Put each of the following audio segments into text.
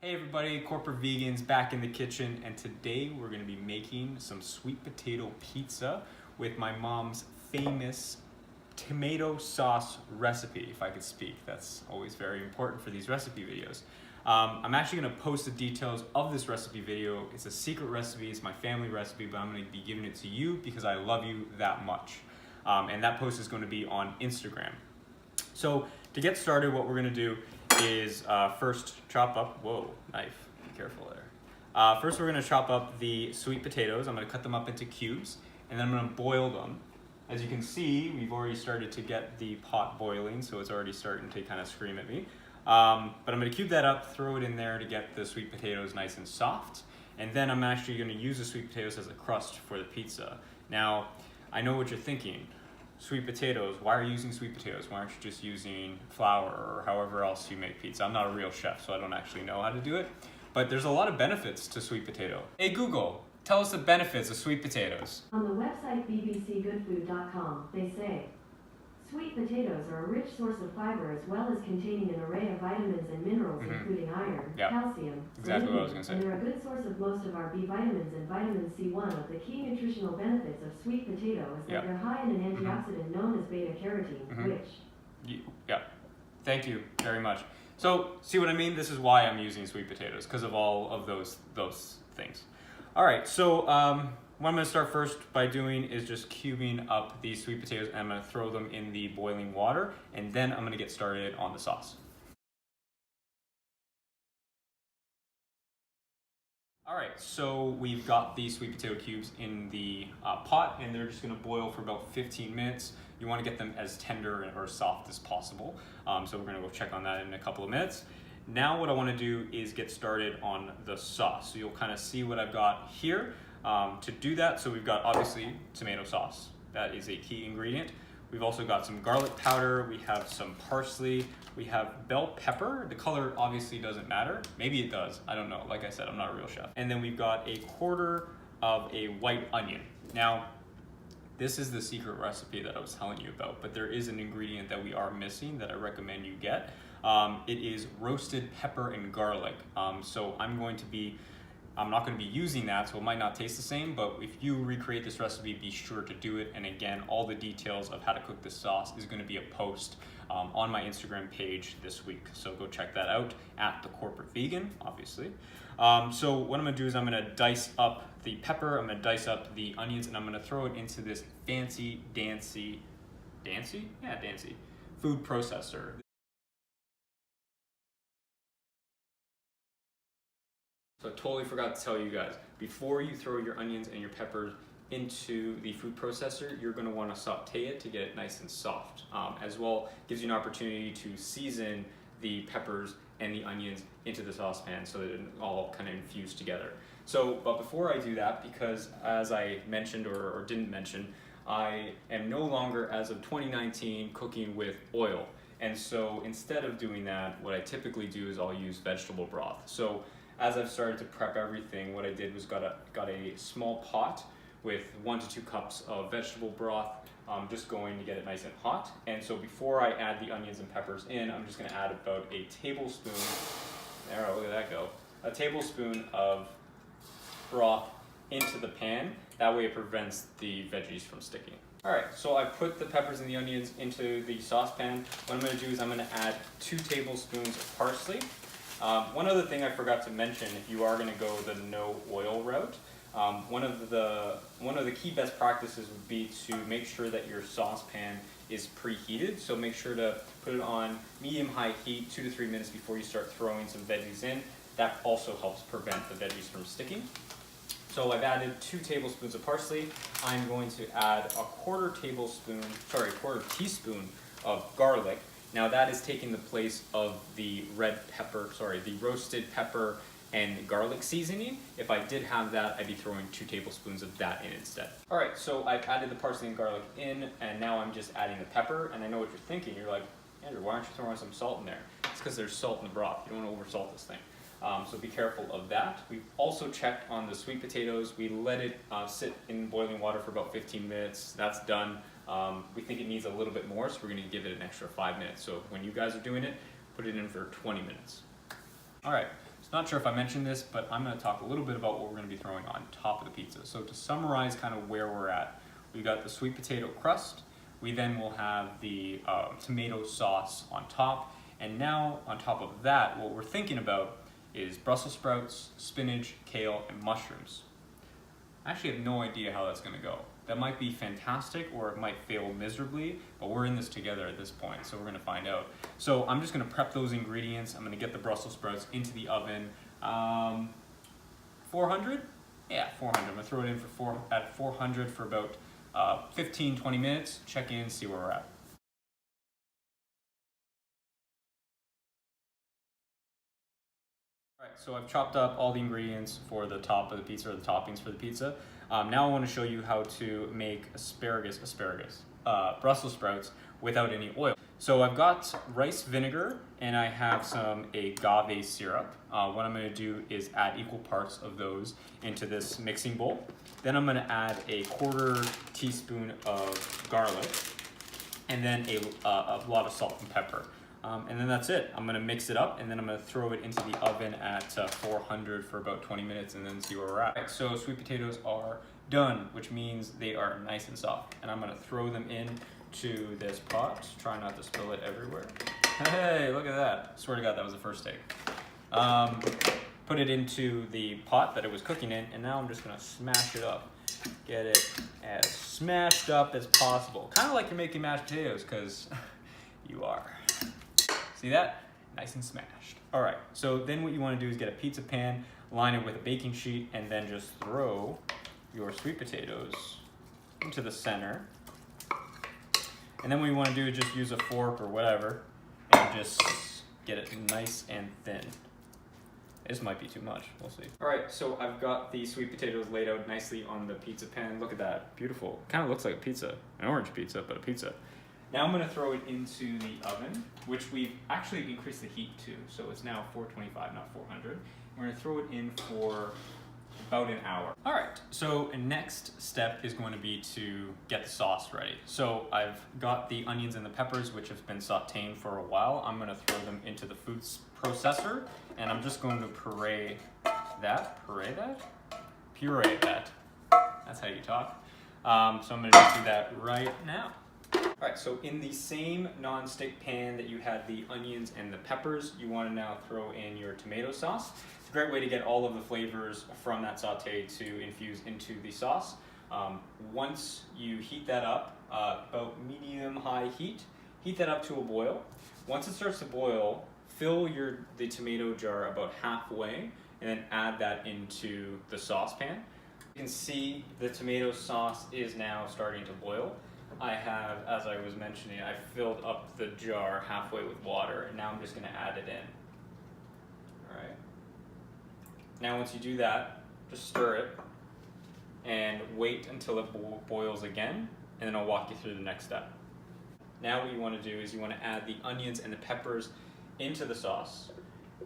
Hey everybody, Corporate Vegans back in the kitchen, and today we're going to be making some sweet potato pizza with my mom's famous tomato sauce recipe, if I could speak. That's always very important for these recipe videos. I'm actually going to post the details of this recipe video. It's a secret recipe, it's my family recipe, but I'm going to be giving it to you because I love you that much. And that post is going to be on Instagram. So to get started, what we're going to do is first chop up, whoa, knife, be careful there. First we're gonna chop up the sweet potatoes. I'm gonna cut them up into cubes, and then I'm gonna boil them. As you can see, we've already started to get the pot boiling, so it's already starting to kind of scream at me. But I'm gonna cube that up, throw it in there to get the sweet potatoes nice and soft, and then I'm actually gonna use the sweet potatoes as a crust for the pizza. Now, I know what you're thinking. Sweet potatoes, why are you using sweet potatoes? Why aren't you just using flour or however else you make pizza? I'm not a real chef, so I don't actually know how to do it, but there's a lot of benefits to sweet potato. Hey Google, tell us the benefits of sweet potatoes. On the website bbcgoodfood.com, they say, sweet potatoes are a rich source of fiber as well as containing an array of vitamins and minerals including iron, calcium, exactly what I was going to say. And they're a good source of most of our B vitamins and vitamin C. One of the key nutritional benefits of sweet potato is that they're high in an antioxidant known as beta-carotene, which... Thank you very much. So, see what I mean? This is why I'm using sweet potatoes, because of all of those things. All right, so what I'm going to start first by doing is just cubing up these sweet potatoes, and I'm going to throw them in the boiling water, and then I'm going to get started on the sauce. All right, so we've got these sweet potato cubes in the pot, and they're just going to boil for about 15 minutes. You want to get them as tender or soft as possible, so we're going to go check on that in a couple of minutes. Now what I want to do is get started on the sauce. So you'll kind of see what I've got here. To do that, so we've got obviously tomato sauce. That is a key ingredient. We've also got some garlic powder, we have some parsley, we have bell pepper. The color obviously doesn't matter. Maybe it does, I don't know. Like I said, I'm not a real chef. And then we've got a quarter of a white onion. Now, this is the secret recipe that I was telling you about, but there is an ingredient that we are missing that I recommend you get. It is roasted pepper and garlic. So I'm not going to be using that, so it might not taste the same, but if you recreate this recipe, be sure to do it. And again, all the details of how to cook this sauce is going to be a post on my Instagram page this week. So go check that out at The Corporate Vegan, obviously. So what I'm going to do is I'm going to dice up the pepper, I'm going to dice up the onions, and I'm going to throw it into this fancy, dancy food processor. So I totally forgot to tell you guys, before you throw your onions and your peppers into the food processor, you're gonna wanna saute it to get it nice and soft. As well, gives you an opportunity to season the peppers and the onions into the saucepan so that it all kind of infuse together. So, but before I do that, because as I mentioned or didn't mention, I am no longer, as of 2019, cooking with oil. And so instead of doing that, what I typically do is I'll use vegetable broth. So as I've started to prep everything, what I did was got a small pot with 1 to 2 cups of vegetable broth, just going to get it nice and hot. And so before I add the onions and peppers in, I'm just gonna add about a tablespoon, there, look at that go, a tablespoon of broth into the pan. That way it prevents the veggies from sticking. All right, so I put the peppers and the onions into the saucepan. What I'm gonna do is I'm gonna add 2 tablespoons of parsley. One other thing I forgot to mention, if you are going to go the no oil route, one of the key best practices would be to make sure that your saucepan is preheated. So make sure to put it on medium-high heat 2 to 3 minutes before you start throwing some veggies in. That also helps prevent the veggies from sticking. So I've added 2 tablespoons of parsley. I'm going to add a quarter teaspoon of garlic. Now that is taking the place of the the roasted pepper and garlic seasoning. If I did have that, I'd be throwing 2 tablespoons of that in instead. All right, so I've added the parsley and garlic in, and now I'm just adding the pepper. And I know what you're thinking. You're like, Andrew, why aren't you throwing some salt in there? It's because there's salt in the broth. You don't want to oversalt this thing. So be careful of that. We've also checked on the sweet potatoes. We let it sit in boiling water for about 15 minutes. That's done. We think it needs a little bit more, so we're going to give it an extra 5 minutes. So when you guys are doing it, put it in for 20 minutes. All right, Not sure if I mentioned this, but I'm going to talk a little bit about what we're going to be throwing on top of the pizza. So to summarize kind of where we're at, we got the sweet potato crust. We then will have the tomato sauce on top. And now on top of that, what we're thinking about is Brussels sprouts, spinach, kale, and mushrooms. I actually have no idea how that's going to go. That might be fantastic or it might fail miserably, but we're in this together at this point, so we're going to find out. So I'm just going to prep those ingredients. I'm going to get the Brussels sprouts into the oven. 400? Yeah, 400. I'm going to throw it in at 400 for about 15-20 minutes. Check in, see where we're at. Alright, so I've chopped up all the ingredients for the top of the pizza, or the toppings for the pizza. Now I want to show you how to make Brussels sprouts without any oil. So I've got rice vinegar and I have some agave syrup. What I'm going to do is add equal parts of those into this mixing bowl. Then I'm going to add a 1/4 teaspoon of garlic and then a lot of salt and pepper. And then that's it. I'm going to mix it up and then I'm going to throw it into the oven at 400 for about 20 minutes and then see where we're at. Right, so sweet potatoes are done, which means they are nice and soft. And I'm going to throw them into this pot. Try not to spill it everywhere. Hey, look at that. Swear to God, that was the first take. Put it into the pot that it was cooking in, and now I'm just going to smash it up. Get it as smashed up as possible. Kind of like you're making mashed potatoes, because you are. See that? Nice and smashed. All right, so then what you want to do is get a pizza pan, line it with a baking sheet, and then just throw your sweet potatoes into the center. And then what you want to do is just use a fork or whatever, and just get it nice and thin. This might be too much, we'll see. All right, so I've got the sweet potatoes laid out nicely on the pizza pan. Look at that, beautiful. Kind of looks like a pizza, an orange pizza, but a pizza. Now I'm going to throw it into the oven, which we've actually increased the heat to, so it's now 425, not 400. We're going to throw it in for about an hour. All right, so next step is going to be to get the sauce ready. So I've got the onions and the peppers, which have been sauteing for a while. I'm going to throw them into the food processor, and I'm just going to puree that. That's how you talk. So I'm going to just do that right now. All right, so in the same non-stick pan that you had the onions and the peppers, you want to now throw in your tomato sauce. It's a great way to get all of the flavors from that saute to infuse into the sauce. Once you heat that up, about medium-high heat that up to a boil. Once it starts to boil, fill the tomato jar about halfway and then add that into the saucepan. You can see the tomato sauce is now starting to boil. I have, as I was mentioning, I filled up the jar halfway with water, and now I'm just going to add it in. All right. Now once you do that, just stir it and wait until it boils again, and then I'll walk you through the next step. Now what you want to do is you want to add the onions and the peppers into the sauce.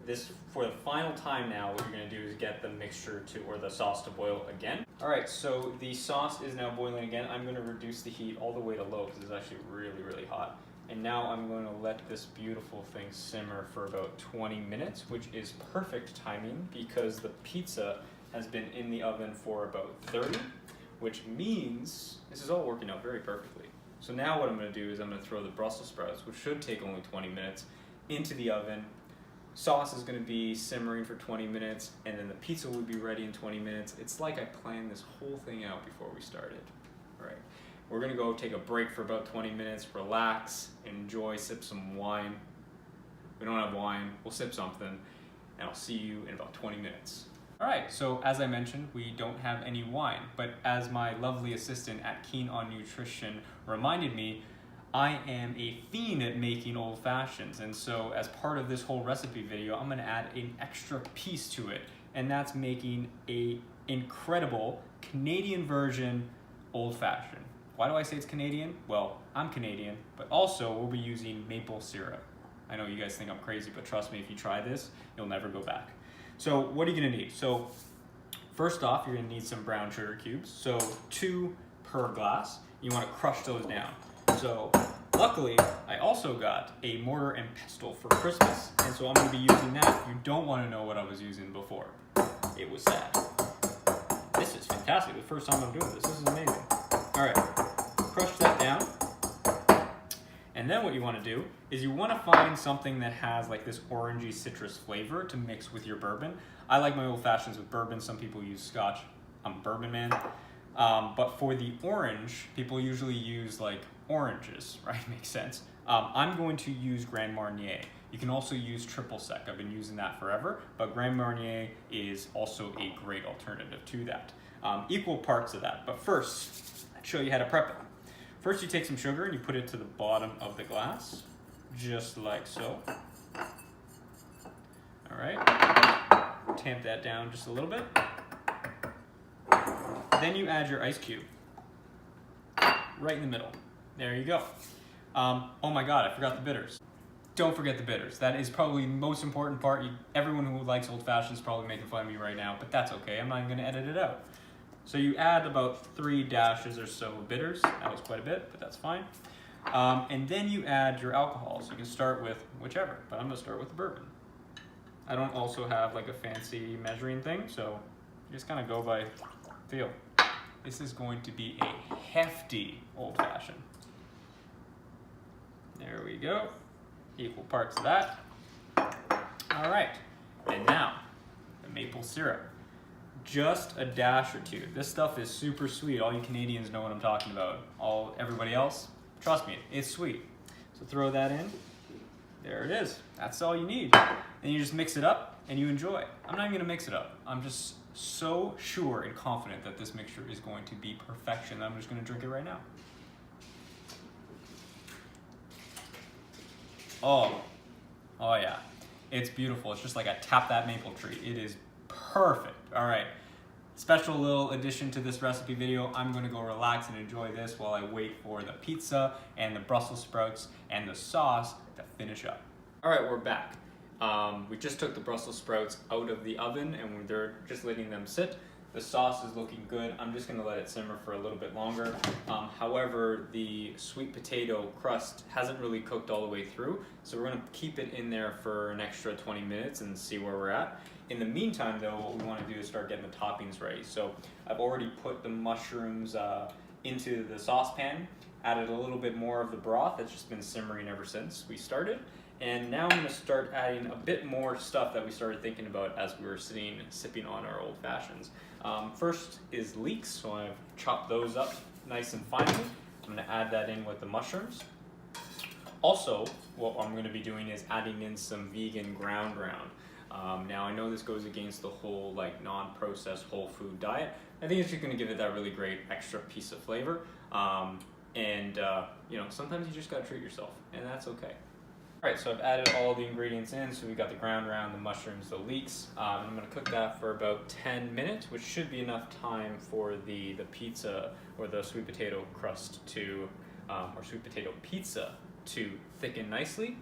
This, for the final time now, what you're going to do is get the mixture or the sauce to boil again. All right, so the sauce is now boiling again. I'm going to reduce the heat all the way to low because it's actually really, really hot. And now I'm going to let this beautiful thing simmer for about 20 minutes, which is perfect timing because the pizza has been in the oven for about 30, which means this is all working out very perfectly. So now what I'm going to do is I'm going to throw the Brussels sprouts, which should take only 20 minutes, into the oven. Sauce is going to be simmering for 20 minutes, and then the pizza will be ready in 20 minutes. It's like I planned this whole thing out before we started. All right, we're going to go take a break for about 20 minutes, relax, enjoy, sip some wine. We don't have wine, we'll sip something, and I'll see you in about 20 minutes. All right, so as I mentioned, we don't have any wine, but as my lovely assistant at Keen on Nutrition reminded me, I am a fiend at making old fashions, and so as part of this whole recipe video, I'm going to add an extra piece to it, and that's making a incredible Canadian version old fashioned. Why do I say it's Canadian? Well, I'm Canadian, but also we'll be using maple syrup. I know you guys think I'm crazy, but trust me, if you try this, you'll never go back. So what are you going to need? So first off, you're going to need some brown sugar cubes, so 2 per glass. You want to crush those down. So Luckily, I also got a mortar and pestle for Christmas, and so I'm going to be using that. If you don't want to know what I was using before, it was sad. This is fantastic. The first time I'm doing this. This is amazing. All right, crush that down. And then what you want to do is you want to find something that has like this orangey citrus flavor to mix with your bourbon. I like my old fashions with bourbon. Some people use scotch. I'm a bourbon man. But for the orange, people usually use like oranges, right? Makes sense. I'm going to use Grand Marnier. You can also use triple sec. I've been using that forever, but Grand Marnier is also a great alternative to that. Equal parts of that. But first, I'll show you how to prep it. First, you take some sugar and you put it to the bottom of the glass, just like so. All right. Tamp that down just a little bit. Then you add your ice cube right in the middle. There you go. Oh my God, I forgot the bitters. Don't forget the bitters. That is probably the most important part. Everyone who likes old fashions is probably making fun of me right now, but that's okay. I'm not even gonna edit it out. So you add about 3 dashes or so of bitters. That was quite a bit, but that's fine. And then you add your alcohol. So you can start with whichever, but I'm gonna start with the bourbon. I don't also have like a fancy measuring thing, so you just kind of go by feel. This is going to be a hefty old fashioned. There we go. Equal parts of that. All right, and now the maple syrup. Just a dash or two. This stuff is super sweet. All you Canadians know what I'm talking about. Everybody else, trust me, it's sweet. So throw that in. There it is. That's all you need. Then you just mix it up and you enjoy. I'm not even gonna mix it up. I'm just so sure and confident that this mixture is going to be perfection. I'm just gonna drink it right now. Oh yeah, it's beautiful. It's just like I tap that maple tree. It is perfect. All right, special little addition to this recipe video. I'm gonna go relax and enjoy this while I wait for the pizza and the Brussels sprouts and the sauce to finish up. All right, we're back. We just took the Brussels sprouts out of the oven and they're just letting them sit. The sauce is looking good. I'm just gonna let it simmer for a little bit longer. However, the sweet potato crust hasn't really cooked all the way through, so we're gonna keep it in there for an extra 20 minutes and see where we're at. In the meantime though, what we wanna do is start getting the toppings ready. So I've already put the mushrooms into the saucepan, added a little bit more of the broth that's just been simmering ever since we started. And now I'm gonna start adding a bit more stuff that we started thinking about as we were sipping on our old fashions. First is leeks, so I've chopped those up nice and finely. I'm gonna add that in with the mushrooms. Also, what I'm gonna be doing is adding in some vegan ground round. Now I know this goes against the whole like non-processed whole food diet. I think it's just gonna give it that really great extra piece of flavor. You know, sometimes you just gotta treat yourself, and that's okay. All right, so I've added all the ingredients in. So we got the ground round, the mushrooms, the leeks. I'm gonna cook that for about 10 minutes, which should be enough time for the pizza or the sweet potato crust to, or sweet potato pizza to thicken nicely.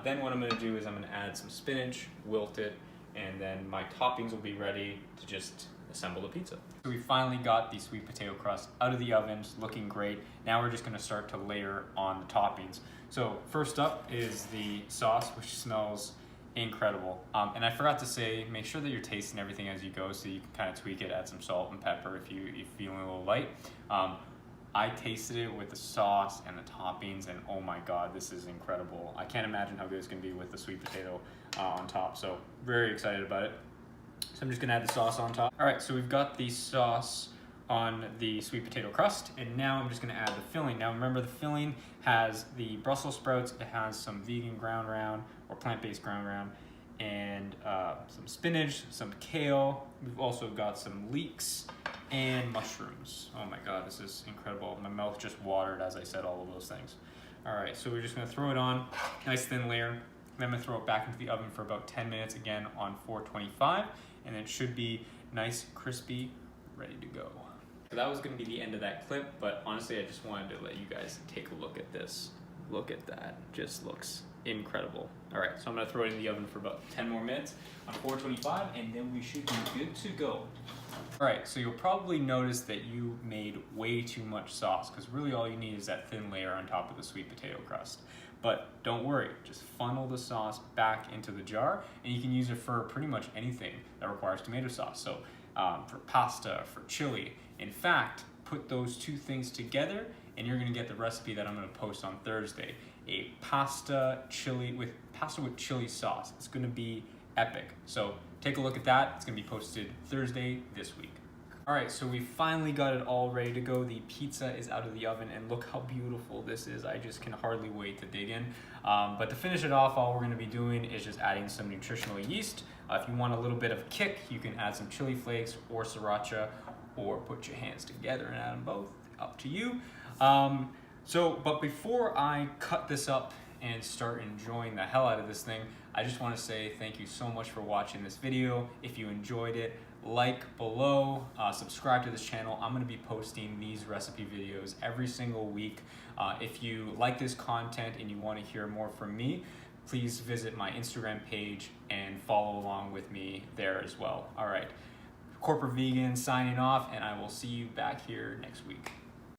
Then what I'm gonna do is I'm gonna add some spinach, wilt it, and then my toppings will be ready to just assemble the pizza. So we finally got the sweet potato crust out of the oven, it's looking great. Now we're just gonna start to layer on the toppings. So first up is the sauce, which smells incredible. And I forgot to say, make sure that you're tasting everything as you go so you can kind of tweak it, add some salt and pepper if you're feeling a little light. I tasted it with the sauce and the toppings, and oh my God, this is incredible. I can't imagine how good it's gonna be with the sweet potato on top. So very excited about it. So I'm just gonna add the sauce on top. All right, so we've got the sauce on the sweet potato crust, and now I'm just gonna add the filling. Now remember, the filling has the Brussels sprouts, it has some vegan ground round or plant-based ground round, and some spinach, some kale. We've also got some leeks and mushrooms. Oh my God, this is incredible. My mouth just watered as I said all of those things. All right, so we're just gonna throw it on, nice thin layer. Then I'm gonna throw it back into the oven for about 10 minutes, again on 425, and it should be nice, crispy, ready to go. So that was gonna be the end of that clip, but honestly, I just wanted to let you guys take a look at this. Look at that, just looks incredible. All right, so I'm gonna throw it in the oven for about 10 more minutes on 425, and then we should be good to go. All right, so you'll probably notice that you made way too much sauce, because really all you need is that thin layer on top of the sweet potato crust. But don't worry, just funnel the sauce back into the jar, and you can use it for pretty much anything that requires tomato sauce. So for pasta, for chili. In fact, put those two things together, and you're gonna get the recipe that I'm gonna post on Thursday. A pasta with chili sauce. It's gonna be epic. So take a look at that. It's gonna be posted Thursday this week. All right, so we finally got it all ready to go. The pizza is out of the oven, and look how beautiful this is. I just can hardly wait to dig in. But to finish it off, all we're gonna be doing is just adding some nutritional yeast. If you want a little bit of kick, you can add some chili flakes or sriracha, or put your hands together and add them both. Up to you. But before I cut this up and start enjoying the hell out of this thing, I just want to say thank you so much for watching this video. If you enjoyed it, like below, subscribe to this channel. I'm going to be posting these recipe videos every single week. If you like this content and you want to hear more from me, please visit my Instagram page and follow along with me there as well. All right, Corporate Vegan signing off, and I will see you back here next week.